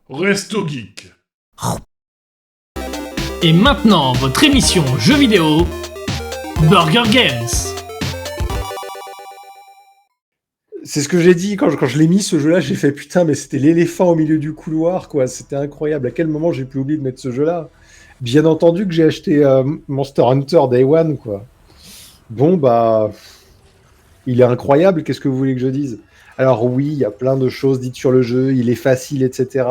Resto Geek. Et maintenant, votre émission jeux vidéo, Burger Games. C'est ce que j'ai dit quand je l'ai mis ce jeu-là, j'ai fait putain, mais c'était l'éléphant au milieu du couloir, quoi. C'était incroyable. À quel moment j'ai pu oublier de mettre ce jeu-là? Bien entendu que j'ai acheté Monster Hunter Day One, quoi. Bon, bah, il est incroyable. Qu'est-ce que vous voulez que je dise? Alors oui, il y a plein de choses dites sur le jeu. Il est facile, etc.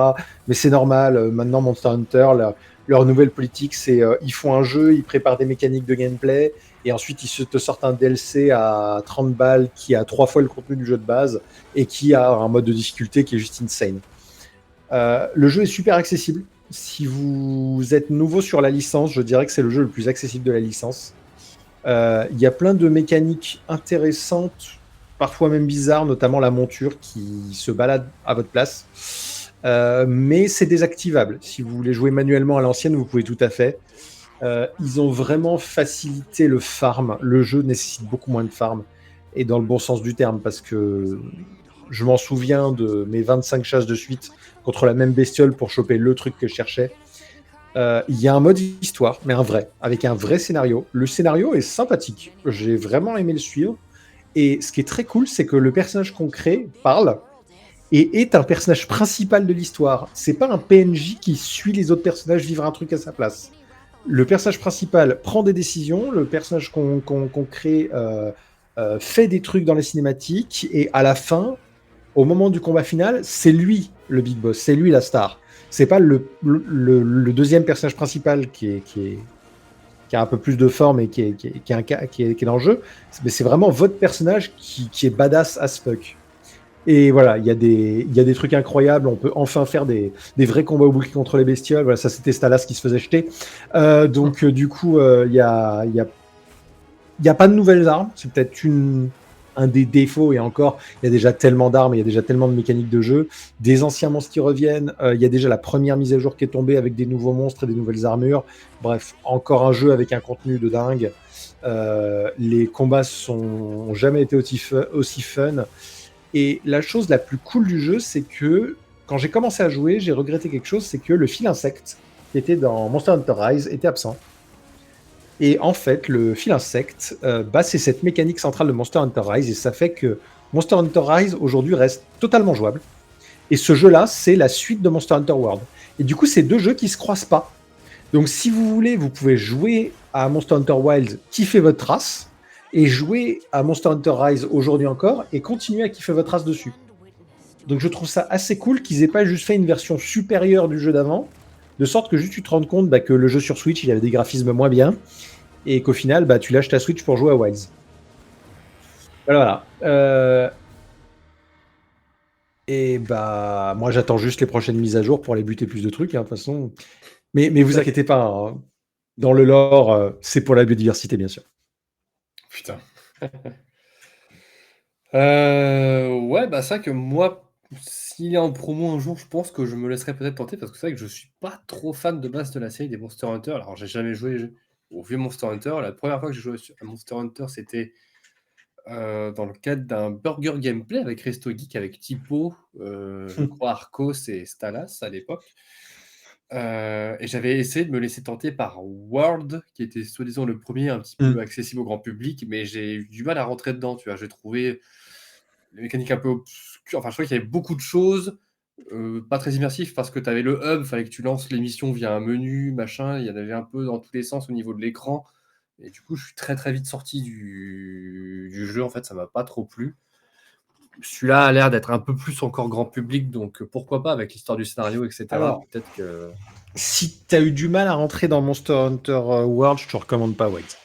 Mais c'est normal. Maintenant, Monster Hunter, leur nouvelle politique, c'est ils font un jeu, ils préparent des mécaniques de gameplay. Et ensuite, te sortent un DLC à 30 balles qui a 3 fois le contenu du jeu de base et qui a un mode de difficulté qui est juste insane. Le jeu est super accessible. Si vous êtes nouveau sur la licence, je dirais que c'est le jeu le plus accessible de la licence. Il y a plein de mécaniques intéressantes, parfois même bizarres, notamment la monture qui se balade à votre place. Mais c'est désactivable. Si vous voulez jouer manuellement à l'ancienne, vous pouvez tout à fait. Ils ont vraiment facilité le farm. Le jeu nécessite beaucoup moins de farm, et dans le bon sens du terme, parce que je m'en souviens de mes 25 chasses de suite contre la même bestiole pour choper le truc que je cherchais. Il y a un mode histoire, mais un vrai, avec un vrai scénario. Le scénario est sympathique. J'ai vraiment aimé le suivre. Et ce qui est très cool, c'est que le personnage qu'on crée parle et est un personnage principal de l'histoire. C'est pas un PNJ qui suit les autres personnages vivre un truc à sa place. Le personnage principal prend des décisions, le personnage qu'on crée fait des trucs dans les cinématiques, et à la fin, au moment du combat final, c'est lui le big boss, c'est lui la star. C'est pas le deuxième personnage principal qui a un peu plus de forme et qui est dans le jeu, mais c'est vraiment votre personnage qui est badass as fuck. Et voilà, il y a des trucs incroyables. On peut enfin faire des vrais combats au bouclier contre les bestioles. Voilà, ça c'était Stalas qui se faisait jeter. Du coup, il y a pas de nouvelles armes. C'est peut-être un des défauts. Et encore, il y a déjà tellement d'armes, il y a déjà tellement de mécaniques de jeu. Des anciens monstres qui reviennent. Il y a déjà la première mise à jour qui est tombée avec des nouveaux monstres et des nouvelles armures. Bref, encore un jeu avec un contenu de dingue. Les combats ont jamais été aussi fun. Et la chose la plus cool du jeu, c'est que quand j'ai commencé à jouer, j'ai regretté quelque chose, c'est que le fil insecte qui était dans Monster Hunter Rise était absent. Et en fait, le fil insecte, c'est cette mécanique centrale de Monster Hunter Rise, et ça fait que Monster Hunter Rise aujourd'hui reste totalement jouable. Et ce jeu-là, c'est la suite de Monster Hunter World. Et du coup, c'est deux jeux qui se croisent pas. Donc si vous voulez, vous pouvez jouer à Monster Hunter Wilds, kiffer votre race, et jouer à Monster Hunter Rise aujourd'hui encore, et continuer à kiffer votre race dessus. Donc je trouve ça assez cool qu'ils aient pas juste fait une version supérieure du jeu d'avant, de sorte que juste tu te rendes compte que le jeu sur Switch, il avait des graphismes moins bien, et qu'au final, tu lâches ta Switch pour jouer à Wilds. Voilà. Et moi j'attends juste les prochaines mises à jour pour aller buter plus de trucs, de toute façon. Mais vous inquiétez pas, hein. Dans le lore, c'est pour la biodiversité, bien sûr. Putain. Ouais, c'est vrai que moi, s'il est en promo un jour, je pense que je me laisserai peut-être tenter, parce que c'est vrai que je suis pas trop fan de base de la série des Monster Hunter. Alors, j'ai jamais joué au vieux Monster Hunter. La première fois que j'ai joué à Monster Hunter, c'était dans le cadre d'un burger gameplay avec Resto Geek, avec Typo, je crois Arcos et Stalas à l'époque. Et j'avais essayé de me laisser tenter par World, qui était soi-disant le premier un petit peu accessible au grand public, mais j'ai eu du mal à rentrer dedans, tu vois. J'ai trouvé les mécaniques un peu obscures. Enfin, je trouvais qu'il y avait beaucoup de choses, pas très immersif, parce que tu avais le hub, fallait que tu lances l'émission via un menu, machin. Il y en avait un peu dans tous les sens au niveau de l'écran. Et du coup, je suis très très vite sorti du jeu. En fait, ça m'a pas trop plu. Celui-là a l'air d'être un peu plus encore grand public, donc pourquoi pas, avec l'histoire du scénario, etc. Alors, peut-être que... Si tu as eu du mal à rentrer dans Monster Hunter World, je te recommande pas Wilds.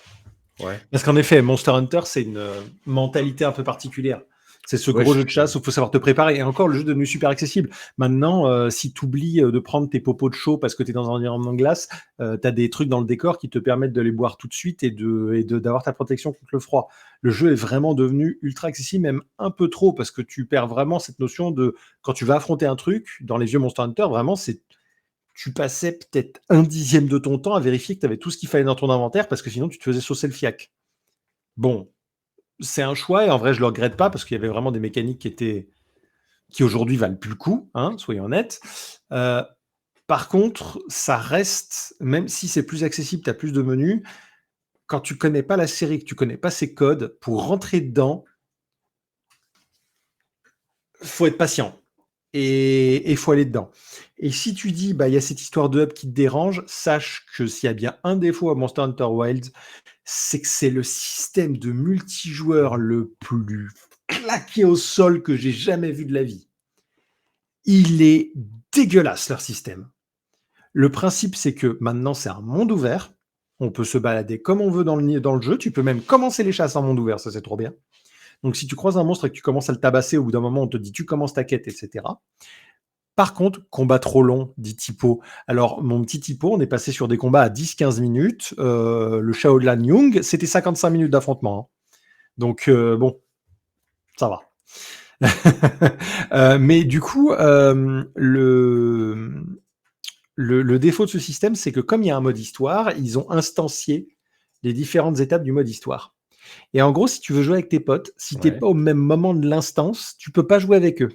Ouais. Parce qu'en effet, Monster Hunter, c'est une mentalité un peu particulière. C'est ce gros jeu de chasse où il faut savoir te préparer. Et encore, le jeu est devenu super accessible. Maintenant, si tu oublies de prendre tes popos de chaud parce que tu es dans un environnement de glace, tu as des trucs dans le décor qui te permettent de les boire tout de suite et d'avoir ta protection contre le froid. Le jeu est vraiment devenu ultra accessible, même un peu trop, parce que tu perds vraiment cette notion de... Quand tu vas affronter un truc, dans les vieux Monster Hunter, vraiment, tu passais peut-être 1/10 de ton temps à vérifier que tu avais tout ce qu'il fallait dans ton inventaire, parce que sinon tu te faisais saucer le fiac. Bon, c'est un choix, et en vrai je le regrette pas, parce qu'il y avait vraiment des mécaniques qui étaient qui aujourd'hui valent plus le coup, hein, soyons honnêtes. Par contre, ça reste, même si c'est plus accessible, tu as plus de menus, quand tu connais pas la série, que tu connais pas ses codes, pour rentrer dedans, faut être patient. Et il faut aller dedans. Et si tu dis, bah, il y a cette histoire de hub qui te dérange, sache que s'il y a bien un défaut à Monster Hunter Wilds, c'est que c'est le système de multijoueur le plus claqué au sol que j'ai jamais vu de la vie. Il est dégueulasse, leur système. Le principe, c'est que maintenant, c'est un monde ouvert. On peut se balader comme on veut dans le jeu. Tu peux même commencer les chasses en monde ouvert, ça c'est trop bien. Donc si tu croises un monstre et que tu commences à le tabasser, au bout d'un moment, on te dit tu commences ta quête, etc. Par contre, combat trop long, dit Tipo. Alors, mon petit Tipo, on est passé sur des combats à 10-15 minutes. Le Shaolan Young, c'était 55 minutes d'affrontement. Hein. Donc, bon, ça va. Mais du coup, le défaut de ce système, c'est que comme il y a un mode histoire, ils ont instancié les différentes étapes du mode histoire. Et en gros, si tu veux jouer avec tes potes, si tu n'es pas au même moment de l'instance, tu peux pas jouer avec eux.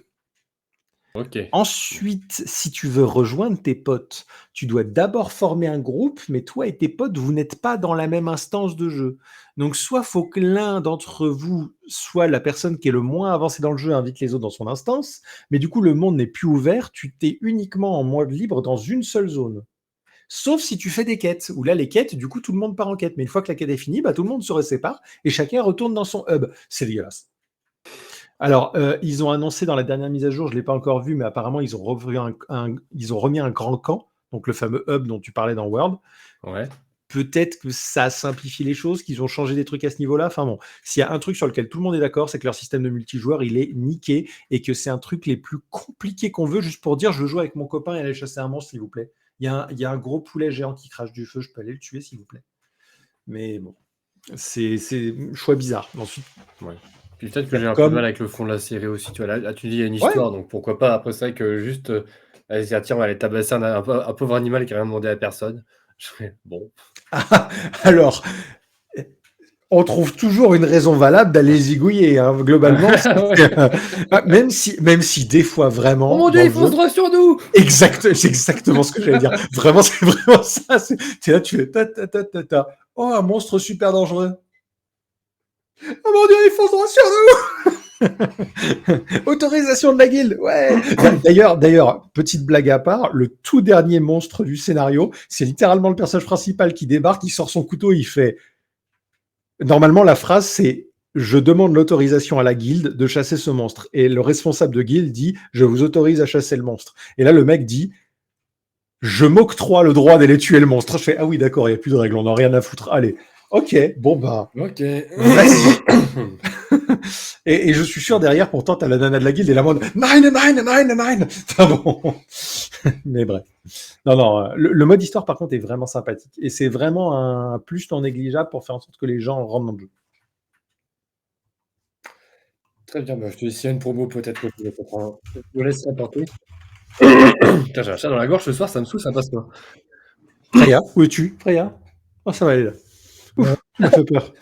Ok. Ensuite, si tu veux rejoindre tes potes, tu dois d'abord former un groupe, mais toi et tes potes, vous n'êtes pas dans la même instance de jeu. Donc, soit faut que l'un d'entre vous, soit la personne qui est le moins avancée dans le jeu, invite les autres dans son instance, mais du coup, le monde n'est plus ouvert, tu t'es uniquement en mode libre dans une seule zone. Sauf si tu fais des quêtes, où là, les quêtes, du coup, tout le monde part en quête. Mais une fois que la quête est finie, bah, tout le monde se sépare et chacun retourne dans son hub. C'est dégueulasse. Alors, ils ont annoncé dans la dernière mise à jour, je ne l'ai pas encore vu, mais apparemment, ils ont remis un grand camp, donc le fameux hub dont tu parlais dans World. Ouais. Peut-être que ça simplifie les choses, qu'ils ont changé des trucs à ce niveau-là. Enfin bon, s'il y a un truc sur lequel tout le monde est d'accord, c'est que leur système de multijoueur, il est niqué et que c'est un truc les plus compliqués qu'on veut, juste pour dire je veux jouer avec mon copain et aller chasser un monstre, s'il vous plaît. Il y a un gros poulet géant qui crache du feu, je peux aller le tuer, s'il vous plaît. Mais bon, c'est choix bizarre. Ensuite, ouais. Puis peut-être que j'ai un peu de mal avec le fond de la série aussi. Tu vois, là, tu dis il y a une histoire, donc pourquoi pas. Après, c'est vrai que juste, allez, tiens, on va aller tabasser un pauvre animal qui n'a rien demandé à personne. Je fais, bon. Alors, on trouve toujours une raison valable d'aller zigouiller, hein, globalement. même si des fois, vraiment... Oh mon Dieu, il fonce droit sur nous. C'est exactement ce que j'allais dire. Vraiment, c'est vraiment ça. T'es là, tu fais ta. Oh, un monstre super dangereux. Oh mon Dieu, il fonce droit sur nous. Autorisation de la guilde, ouais. D'ailleurs, petite blague à part, le tout dernier monstre du scénario, c'est littéralement le personnage principal qui débarque, il sort son couteau, il fait... Normalement, la phrase, c'est « Je demande l'autorisation à la guilde de chasser ce monstre ». Et le responsable de guilde dit « Je vous autorise à chasser le monstre ». Et là, le mec dit « Je m'octroie le droit d'aller tuer le monstre ». Je fais « Ah oui, d'accord, il n'y a plus de règles, on n'a rien à foutre. Allez, ok, bon bah... Ok. Vas-y. » et je suis sûr, derrière, pourtant, t'as la nana de la guilde et la mode « Mine !» Enfin bon... Mais bref. Non, le mode histoire, par contre, est vraiment sympathique. Et c'est vraiment un plus non négligeable pour faire en sorte que les gens rentrent dans le jeu. Très bien, bah, je te dis, s'il y a une promo, peut-être que je vous laisse tenter. Putain, j'ai un chat dans la gorge ce soir, ça me saoule, ça passe pas. Freya, où es-tu, Freya? Oh, ça va aller là. Ouf, il m'a fait peur.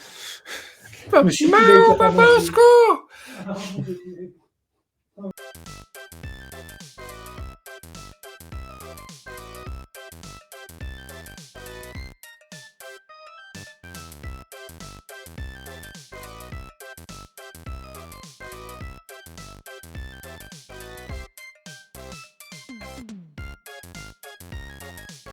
Papa, au secours!